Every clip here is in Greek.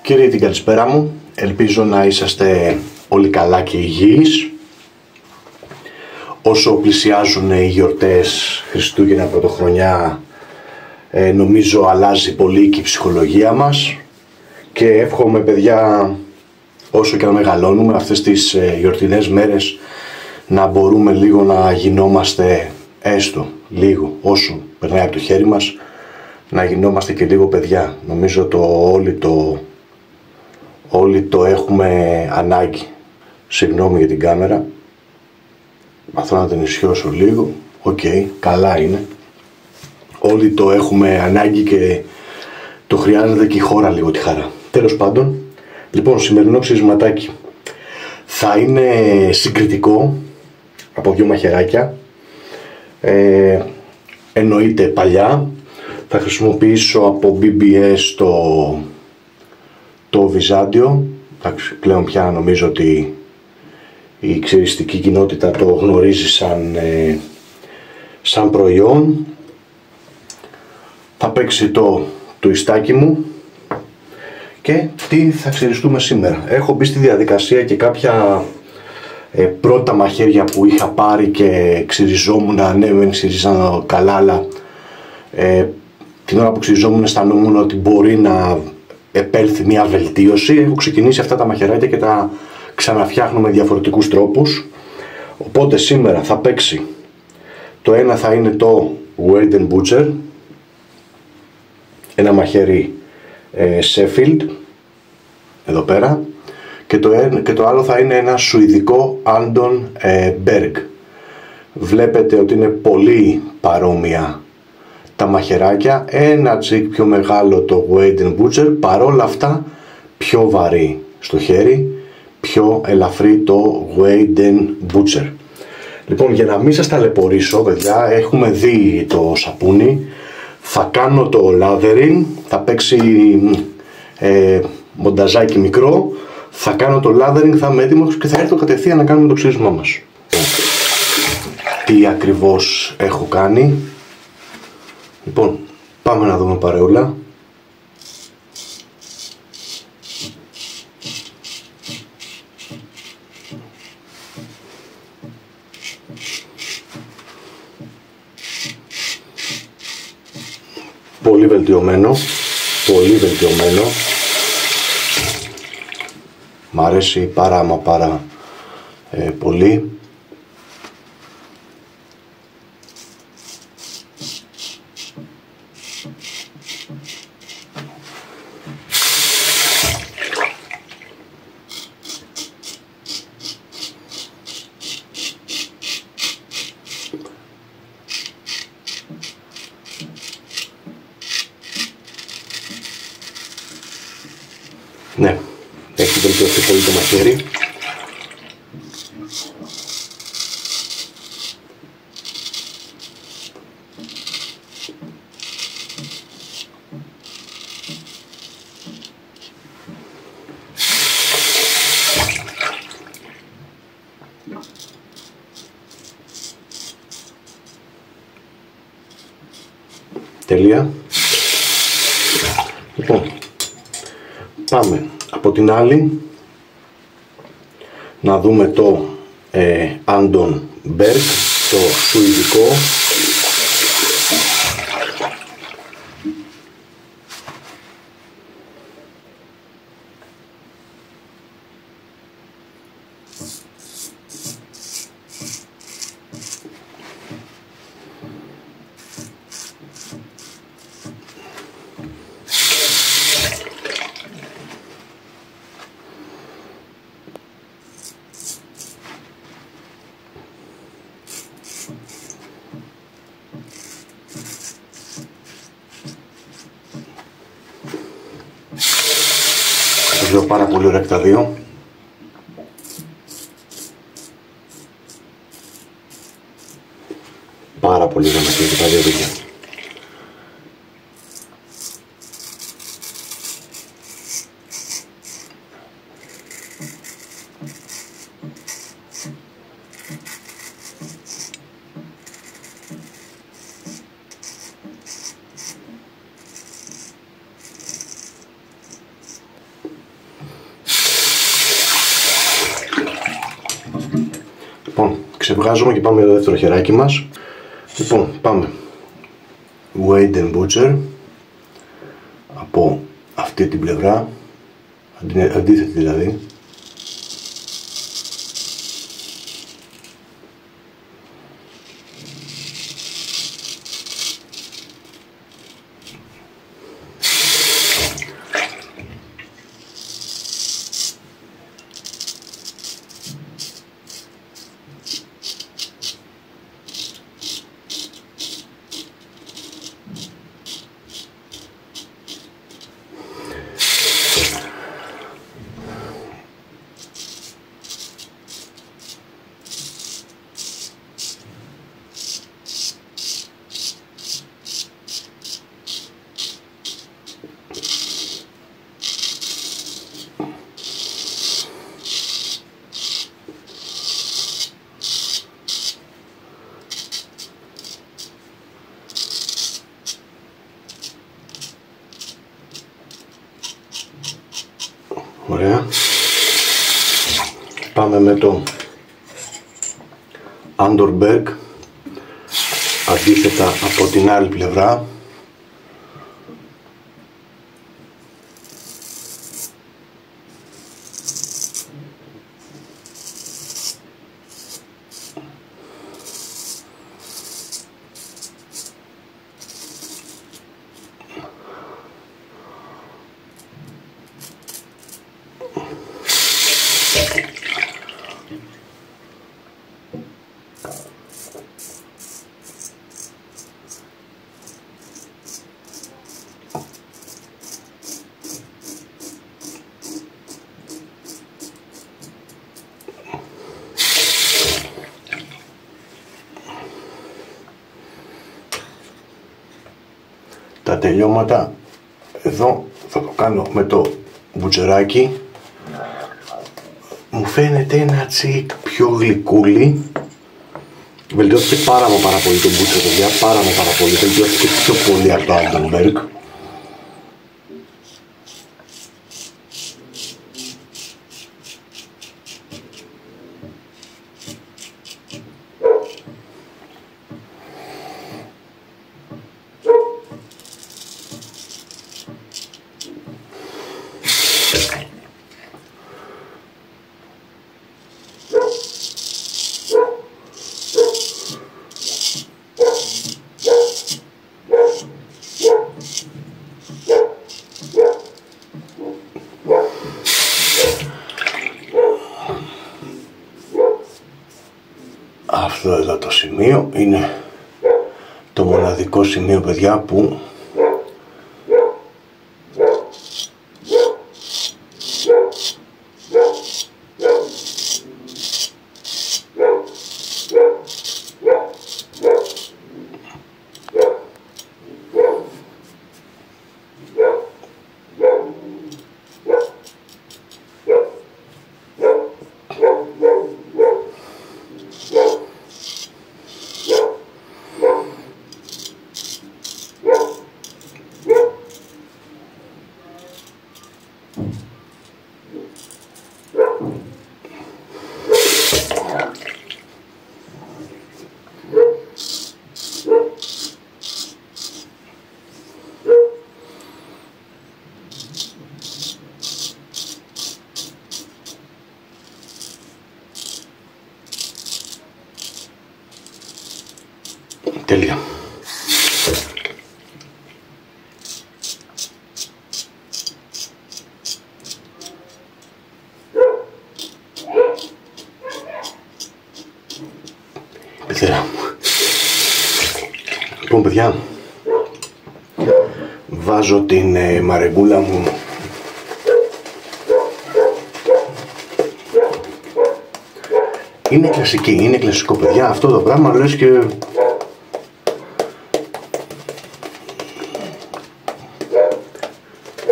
Κύριοι, την καλησπέρα μου. Ελπίζω να είσαστε όλοι καλά και υγιείς. Όσο πλησιάζουν οι γιορτές Χριστούγεννα, Πρωτοχρονιά, νομίζω αλλάζει πολύ και η ψυχολογία μας και εύχομαι, παιδιά, όσο και να μεγαλώνουμε αυτές τις γιορτινές μέρες, να μπορούμε λίγο να γινόμαστε, έστω λίγο, όσο περνάει από το χέρι μας, να γινόμαστε και λίγο παιδιά. Νομίζω όλοι το έχουμε ανάγκη. Συγγνώμη για την κάμερα. Μαθαίνω να την ισιώσω λίγο. Οκ, καλά είναι. Όλοι το έχουμε ανάγκη και το χρειάζεται και η χώρα λίγο τη χαρά. Τέλος πάντων, λοιπόν, σημερινό ξυρισματάκι θα είναι συγκριτικό από δύο μαχαιράκια. Εννοείται παλιά. Θα χρησιμοποιήσω από BBS το Βυζάντιο. Πλέον πια νομίζω ότι η ξυριστική κοινότητα το γνωρίζει σαν προϊόν. Θα παίξει το ιστάκι μου και τι θα ξυριστούμε σήμερα. Έχω μπει στη διαδικασία και κάποια πρώτα μαχαίρια που είχα πάρει και ξυριζόμουν, ναι μεν ξυριζαν καλά, αλλά την ώρα που ξυριζόμουν αισθανόμουν ότι μπορεί να επέλθει μια βελτίωση. Έχω ξεκινήσει αυτά τα μαχαιράκια και τα ξαναφτιάχνω με διαφορετικούς τρόπους. Οπότε σήμερα θα παίξει, το ένα θα είναι το Wade & Butcher, ένα μαχαίρι Sheffield, εδώ πέρα, και το άλλο θα είναι ένα σουηδικό Andon Berg. Βλέπετε ότι είναι πολύ παρόμοια τα μαχαιράκια, ένα τσικ πιο μεγάλο το Wade & Butcher, παρόλα αυτά πιο βαρύ στο χέρι, πιο ελαφρύ το Wade & Butcher. Λοιπόν, για να μην σας ταλαιπωρήσω, παιδιά, έχουμε δει το σαπούνι, θα κάνω το lathering, θα παίξει μονταζάκι μικρό, θα κάνω το lathering, θα είμαι έτοιμος και θα έρθω κατευθείαν να κάνουμε το ξύρισμά μας. Τι ακριβώς έχω κάνει? Λοιπόν, πάμε να δούμε παρεούλα. Πολύ βελτιωμένο, πολύ βελτιωμένο. Μ' αρέσει πάρα πολύ. Ναι, έχει βελτιωθεί πολύ το μαχαίρι. Τελεία. Λοιπόν, πάμε από την άλλη να δούμε το Andon Berg, το σουηδικό. Πάρα πολύ ωραία και τα δύο. Πάρα πολύ ωραία και τα δύο παιδιά. Ξεβγάζουμε και πάμε το δεύτερο χεράκι μας. Λοιπόν, πάμε. Wade & Butcher από αυτή την πλευρά, αντίθετη δηλαδή. Ωραία. Πάμε με το Underberg αντίθετα από την άλλη πλευρά. Τα τελειώματα εδώ θα το κάνω με το μπουτσεράκι. Μου φαίνεται ένα τσικ πιο γλυκούλι. Βελτιώθηκε πάρα πολύ το μπούτσο, παιδιά, πάρα πολύ. Βελτιώθηκε πιο πολύ από το Underberg. Αυτό εδώ το σημείο είναι το μοναδικό σημείο, παιδιά, που τέλεια. Πεθέρα. Λοιπόν, παιδιά, βάζω την μαρεγκούλα μου είναι κλασική, είναι κλασικό, παιδιά, αυτό το πράγμα λες και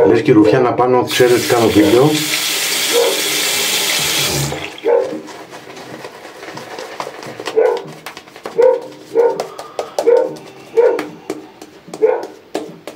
λες και ρουφιά να πάνω, ξέρω ότι κάνω βίντεο.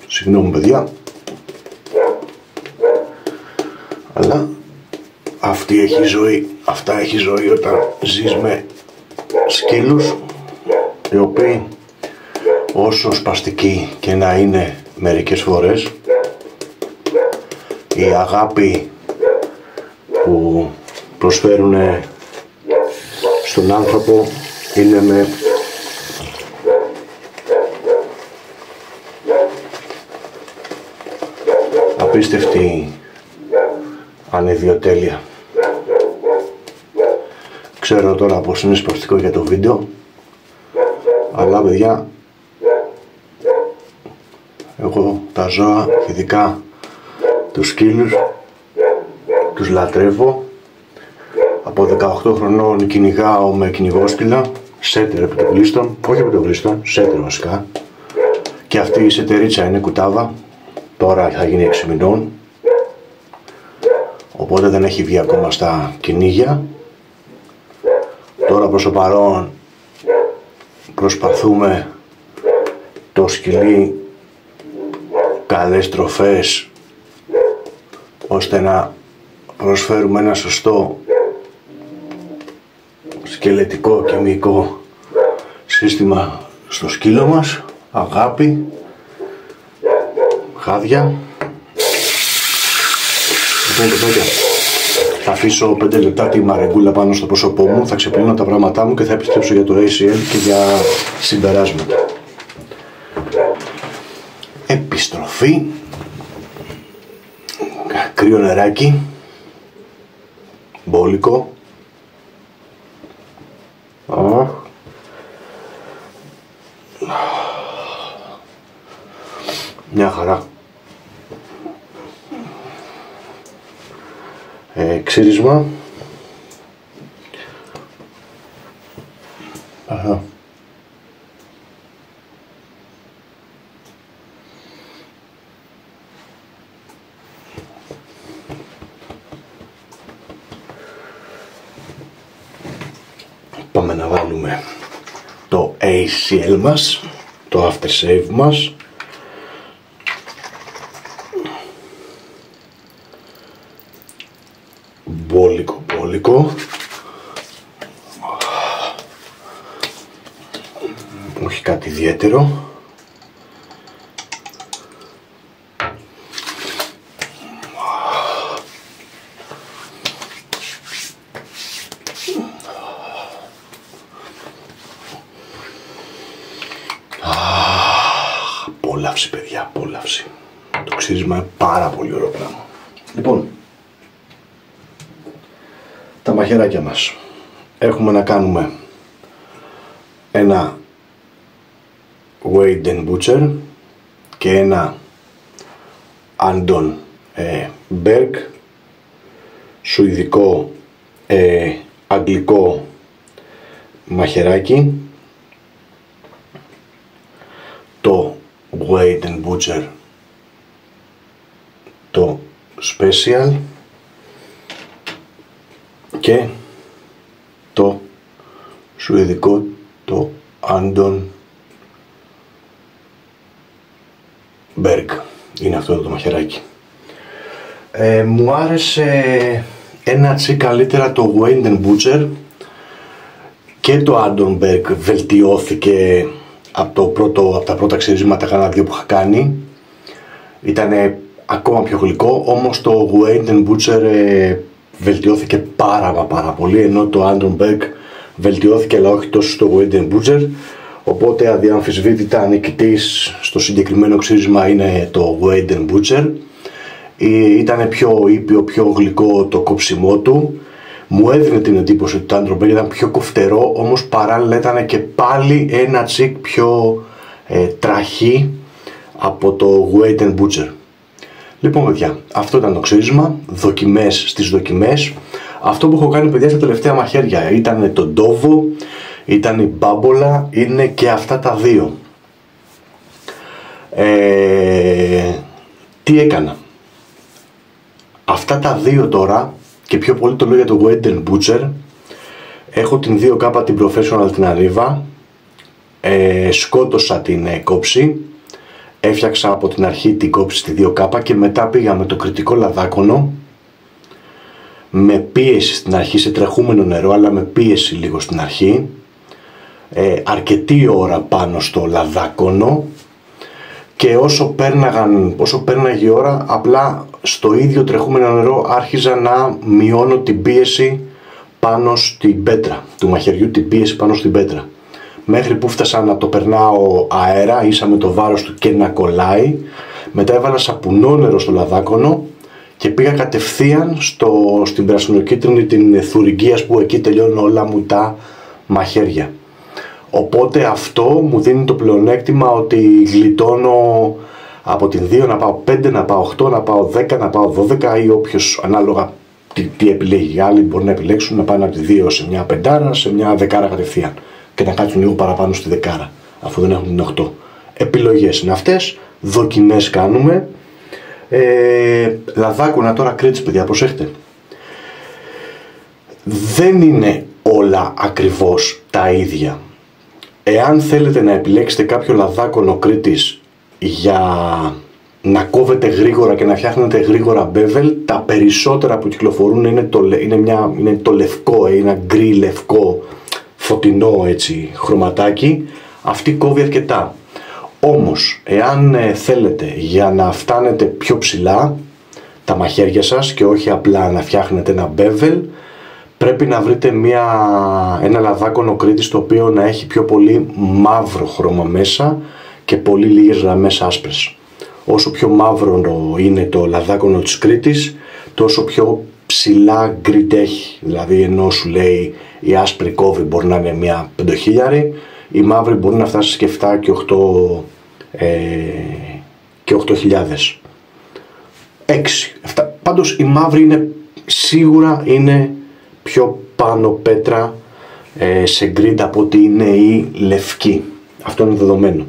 Συγγνώμη, παιδιά, αλλά αυτή έχει ζωή, αυτά έχει ζωή όταν ζεις με σκύλους οι οποίοι όσο σπαστικοί και να είναι μερικές φορές, η αγάπη που προσφέρουν στον άνθρωπο είναι με απίστευτη ανιδιοτέλεια. Ξέρω τώρα πως είναι σπαστικό για το βίντεο, αλλά παιδιά, εγώ τα ζώα, ειδικά τους σκύλους, τους λατρεύω. Από 18 χρονών κυνηγάω με κυνηγόσκυλα, σέτερ επιτοπλίστων, όχι επιτοπλίστων, σέτερ βασικά. Και αυτή η σετερίτσα είναι κουτάβα, τώρα θα γίνει 6 μηνών, οπότε δεν έχει βγει ακόμα στα κυνήγια. Τώρα προς το παρόν προσπαθούμε το σκυλί καλές τροφές ώστε να προσφέρουμε ένα σωστό σκελετικό και μυϊκό σύστημα στο σκύλο μας, αγάπη, χάδια. Λοιπόν παιδάκια, θα αφήσω 5 λεπτά τη μαρεγκούλα πάνω στο πρόσωπό μου, θα ξεπλύνω τα πράγματά μου και θα επιστρέψω για το ACL και για συμπεράσματα. Επιστροφή, κρύο νεράκι, μπόλικο. Μια χαρά. Ξύρισμα. Πάμε να βάλουμε το ACL μας, το aftershave μας. Μπόλικο. Όχι κάτι ιδιαίτερο. Απόλαυση παιδιά, απόλαυση. Το ξύρισμα είναι πάρα πολύ ωραίο πράγμα. Λοιπόν, τα μαχαιράκια μας. Έχουμε να κάνουμε ένα Wade & Butcher και ένα Andon Berg, σουηδικό αγγλικό μαχαιράκι. Το Wade & Butcher, το Special, και το σουηδικό, το Andon Berg. Είναι αυτό το μαχαιράκι. Μου άρεσε ένα τσι καλύτερα το Wade & Butcher, και το Andon Berg βελτιώθηκε από τα πρώτα ξυρίσματα, κάνα 2 που είχα κάνει. Ήτανε ακόμα πιο γλυκό, όμως το Wade & Butcher βελτιώθηκε πάρα πολύ, ενώ το Andon Berg βελτιώθηκε αλλά όχι τόσο στο Wade & Butcher. Οπότε αδιαμφισβήτητα νικητής στο συγκεκριμένο ξύρισμα είναι το Wade & Butcher. Ήταν πιο ήπιο, πιο γλυκό το κόψιμό του. Μου έδινε την εντύπωση ότι το Andon Berg ήταν πιο κοφτερό, όμως παράλληλα ήταν και πάλι ένα τσικ πιο τραχή από το Wade & Butcher. Λοιπόν παιδιά, αυτό ήταν το ξύρισμα, δοκιμές στις δοκιμές. Αυτό που έχω κάνει παιδιά στα τελευταία μαχαίρια ήταν το Dovo, ήταν η Μπάμπολα, είναι και αυτά τα δύο. Τι έκανα? Αυτά τα δύο τώρα, και πιο πολύ το λέω για το Wade & Butcher, έχω την 2K την Professional την Arriva, σκότωσα την κόψη, έφτιαξα από την αρχή την κόψη στη 2K και μετά πήγα με το κριτικό λαδάκονο, με πίεση στην αρχή, σε τρεχούμενο νερό, αλλά με πίεση λίγο στην αρχή, αρκετή ώρα πάνω στο λαδάκονο και όσο πέρναγε η ώρα, απλά στο ίδιο τρεχούμενο νερό άρχιζα να μειώνω την πίεση πάνω στην πέτρα, του μαχαιριού την πίεση πάνω στην πέτρα. Μέχρι που φτάσα να το περνάω αέρα, ίσα με το βάρος του και να κολλάει. Μετά έβαλα σαπουνό νερό στο λαδάκονο και πήγα κατευθείαν στην πρασινοκίτρινη την θουρυγγίας που εκεί τελειώνουν όλα μου τα μαχαίρια. Οπότε αυτό μου δίνει το πλεονέκτημα ότι γλιτώνω από την 2 να πάω 5, να πάω 8, να πάω 10, να πάω 12 ή όποιος ανάλογα τι επιλέγει. Άλλοι μπορεί να επιλέξουν να πάνε από τη 2 σε μια 5, σε μια 10 κατευθείαν και να κάτσουν λίγο παραπάνω στη 10 αφού δεν έχουν την 8. Επιλογές είναι αυτές, δοκιμές κάνουμε. Λαδάκουνα τώρα Κρήτης, παιδιά, προσέχτε. Δεν είναι όλα ακριβώς τα ίδια. Εάν θέλετε να επιλέξετε κάποιο λαδάκονο Κρήτης για να κόβετε γρήγορα και να φτιάχνετε γρήγορα μπέβελ, τα περισσότερα που κυκλοφορούν είναι το λευκό, ένα γκρι λευκό φωτεινό έτσι χρωματάκι. Αυτή κόβει αρκετά. Όμως εάν θέλετε για να φτάνετε πιο ψηλά τα μαχαίρια σας και όχι απλά να φτιάχνετε ένα μπέβελ, πρέπει να βρείτε ένα λαδάκονο Κρήτης το οποίο να έχει πιο πολύ μαύρο χρώμα μέσα και πολύ λίγες γραμμές άσπρες. Όσο πιο μαύρο είναι το λαδάκονο της Κρήτης, τόσο πιο ψηλά γκριτ έχει. Δηλαδή ενώ σου λέει η άσπρη κόβη μπορεί να είναι μια 5.000, η μαύρη μπορεί να φτάσει και 7 και 8.000. 6, 7. Πάντως η μαύρη σίγουρα είναι πιο πάνω πέτρα σε γκριντ από ότι είναι η λευκή. Αυτό είναι δεδομένο.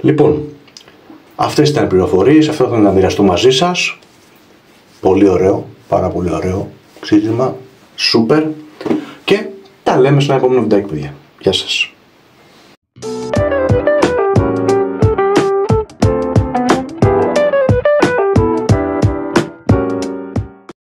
Λοιπόν, αυτές ήταν οι πληροφορίες, αυτό θα να μοιραστώ μαζί σας. Πολύ ωραίο, πάρα πολύ ωραίο ξύρισμα, σούπερ, και τα λέμε στο επόμενο βιντεάκι, παιδιά. Γεια σας.